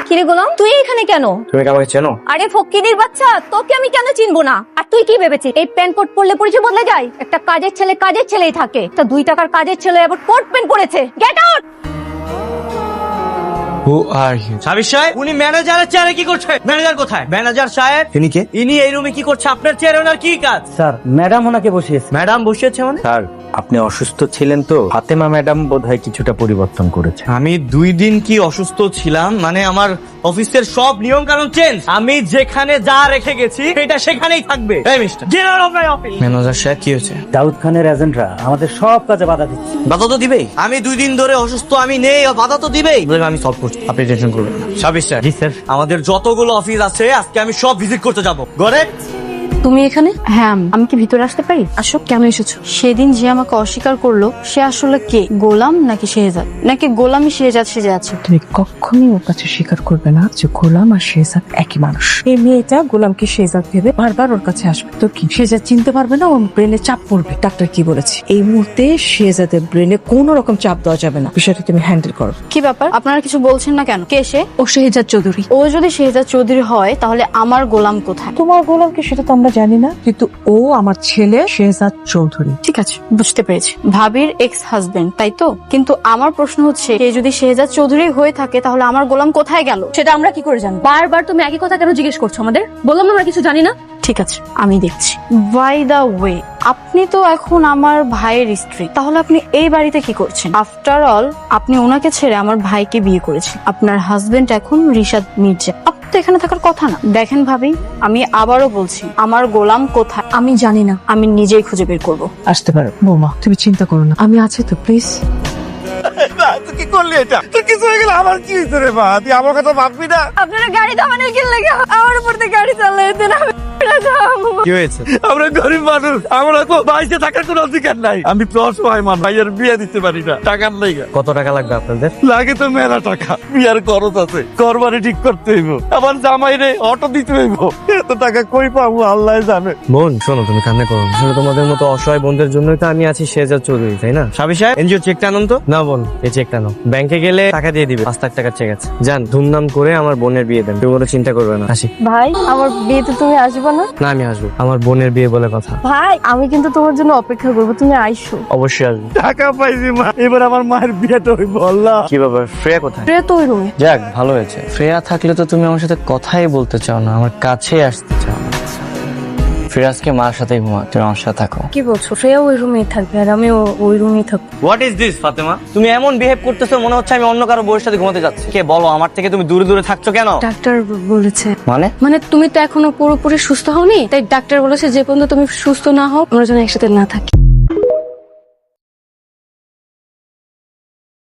কিরে গোলাম, তুই এখানে কেন? তুমি কি আমাকে চেনো? আরে ফকিরের বাচ্চা, তোকে আমি কেন চিনবো না? আর তুই কি ভেবেছিস এই প্যান্ট কোট পরলে পরিচয় বদলে যায়? একটা কাজের ছেলে কাজের ছেলেই থাকে, তা 2 টাকার কাজের ছেলে আবার কোট প্যান্ট পরেছে। Get out! Who are you? Sabir সাহেব, উনি ম্যানেজারের চেয়ারে কি করছে? ম্যানেজার কোথায়? ম্যানেজার সাহেব, ইনি কে? ইনি এই রুমে কি করছে? আপনার চেয়ারে ওনার কি কাজ? স্যার, ম্যাডাম ওনাকে বসিয়েছে। ম্যাডাম বসিয়েছে মানে? স্যার, আপনি অসুস্থ ছিলেন তো, ফাতেমা ম্যাডাম বোধহয় কিছুটা পরিবর্তন করেছে। আমি 2 দিন কি অসুস্থ ছিলাম? মানে আমার অফিসের সব নিয়ম কানুন চেঞ্জ। আমি যেখানে যা রেখে গেছি সেটা সেখানেই থাকবে। এই mister, get out of my office. Manager সাহেব কি হয়েছে? দাউদ খানের এজেন্টরা আমাদের সব কাজে বাধা দিচ্ছে। বাধা তো দিবেই। আমি 2 দিন ধরে অসুস্থ, আমি নেই, বাধা তো দিবেই। আমি সলভ করছি, আপনি টেনশন করবেন না। সাবির সাহেব, জি স্যার। আমাদের যতগুলো অফিস আছে আজকে আমি সব ভিজিট করতে যাবো। গড়ে তুমি এখানে? হ্যাঁ, আমি কি ভিতরে আসতে পারি? আসো। কেন এসেছো? সেদিন যে আমাকে অস্বীকার করলো সে আসলে কে? গোলাম নাকি শেহজাদ? নাকি গোলামই শেহজাদ সেজে আছে? তুমি কখনই ওর কাছে স্বীকার করবে না যে গোলাম আর শেহজাদ একই মানুষ। এই মেয়েটা গোলামকে শেহজাদ ভেবে বারবার ওর কাছে আসবে, তো কি শেহজাদ চিনতে পারবে না? ওর ব্রেনে চাপ পড়বে। ডাক্তার কি বলেছে, এই মুহূর্তে শেহজাদের ব্রেনে কোনো রকম চাপ দেওয়া যাবে না। বিষয়টা তুমি হ্যান্ডেল করো। কি ব্যাপার, আপনারা কিছু বলছেন না কেন? কে সে? ও শেহজাদ চৌধুরী। ও যদি শেহজাদ চৌধুরী হয় তাহলে আমার গোলাম কোথায়? তোমার গোলামকে সেটা তো আমরা জানি না, কিন্তু ও আমার ছেলে শেহজাদ চৌধুরী। ঠিক আছে, বুঝতে পেরেছি, ভাবির এক্স হাজবেন্ড, তাই তো? কিন্তু আমার প্রশ্ন হচ্ছে, কে যদি শেহজাদ চৌধুরী হয়ে থাকে তাহলে আমার গোলাম কোথায় গেল? সেটা আমরা কি করে জানবো? বারবার তুমি একই কথা কেন জিজ্ঞেস করছো আমাদের? বললাম না আমরা কিছু জানি না। ঠিক আছে, আমি দেখছি। বাই দা ওয়ে, আপনি তো এখন আমার ভাইয়ের স্ত্রী, তাহলে আপনি এই বাড়িতে কি করছেন? আফটার অল, আপনি ওনাকে ছেড়ে আমার ভাইকে বিয়ে করেছেন। আপনার হাজবেন্ড এখন রিশাদ মির্জা। আপনি তো এখানে থাকার কথা না। দেখেন ভাবি, আমি আবারও বলছি, আমার গোলাম কোথায় আমি জানি না। আমি নিজেই খুঁজে বের করব। আসতে পারো বৌমা, তুমি চিন্তা করো না, আমি আছি তো, প্লিজ। তুই কি করলি এটা? তুই কিছু হয়ে গেলে আমার কি হয়েছে রে মা? তুই আমার কথা ভাববি না? আপনারা গাড়ি থামানোর কি লাগে আমার উপর দিয়ে গাড়ি চালায় দেন? কি হয়েছে? আমরা গরিব মানুষ, আমরা তো বাইসে থাকার কোনো অধিকার নাই। আমি তো অসহায় মান, ভাইয়ের বিয়ে দিতে পারি না, টাকার নাই। কত টাকা লাগবে আপনাদের? লাগে তো মেলা টাকা, বিয়ার খরচ আছে, ঘরবাড়ি ঠিক করতে হইব, আবার জামাই রে অটো দিতে হইব। এত টাকা কই পাবো আল্লাহ জানে। বোন শোনো, তুমি কান্না করো না। আসলে তোমাদের মতো অসহায় বোনদের জন্যই তো আমি আছি শেহজাদ চৌধুরী, তাই না? সাবির সাহেব, এনজিও চেকটা আনুন তো। না বোন, এই চেকটা নাও, ব্যাংকে গেলে টাকা দিয়ে দিবে। 5 লাখ টাকার চেক আছে। যান, ধুমধাম করে আমার বোনের বিয়ে দেন, তুমি কোনো চিন্তা করবে না। আসি। ভাই, আমার বিয়েতে তুমি আসবে না? না, আমি আসবো, আমার বোনের বিয়ে বলে কথা। ভাই, আমি কিন্তু তোমার জন্য অপেক্ষা করবো, তুমি আইসো। অবশ্যই আসবো। টাকা পাইছি মা, এবার আমার মায়ের বিয়েটা হইব। আল্লাহ, কি ব্যাপার, শ্রেয়া কোথায়? রে তো ওই রুমে। যাক, ভালো হয়েছে। শ্রেয়া থাকলে তো তুমি আমার সাথে কথাই বলতে চাও না, আমার কাছে আসতে চাও না। ফিরাজকে মার সাথে ঘুমা, তুমি আমার সাথে থাকো। কি বলছো? শ্রেয়া ওই রুমেই থাকবে আর আমি ওই রুমেই থাকবো। What is this Fatema? তুমি এমন বিহেভ করতেছো মনে হচ্ছে আমি অন্য কারো বউয়ের সাথে ঘুমাতে যাচ্ছি। কে বলো, আমার থেকে তুমি দূরে দূরে থাকছো কেন? ডাক্তার বলেছে। মানে তুমি তো এখনো পুরোপুরি সুস্থ হওনি, তাই ডাক্তার বলেছে যে পর্যন্ত তুমি সুস্থ না হও আমরা যেন একসাথে না থাকি।